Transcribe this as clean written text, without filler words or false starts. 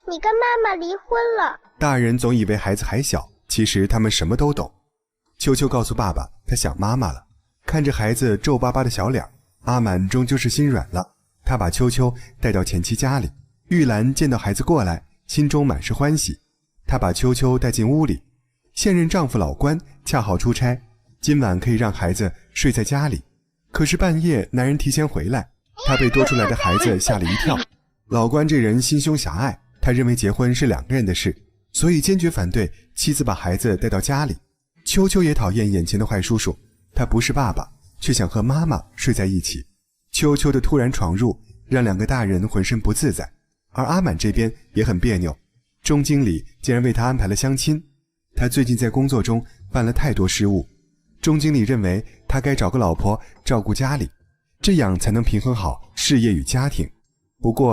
你跟妈妈离婚了。大人总以为孩子还小，其实他们什么都懂。秋秋告诉爸爸，他想妈妈了。看着孩子皱巴巴的小脸，阿满终究是心软了。他把秋秋带到前妻家里，玉兰见到孩子过来，心中满是欢喜。他把秋秋带进屋里，现任丈夫老关恰好出差，今晚可以让孩子睡在家里。可是半夜男人提前回来，他被多出来的孩子吓了一跳。老关这人心胸狭隘，他认为结婚是两个人的事，所以坚决反对妻子把孩子带到家里。秋秋也讨厌眼前的坏叔叔，他不是爸爸，却想和妈妈睡在一起。秋秋的突然闯入让两个大人浑身不自在，而阿满这边也很别扭。钟经理竟然为他安排了相亲，他最近在工作中犯了太多失误，钟经理认为他该找个老婆照顾家里，这样才能平衡好事业与家庭。不过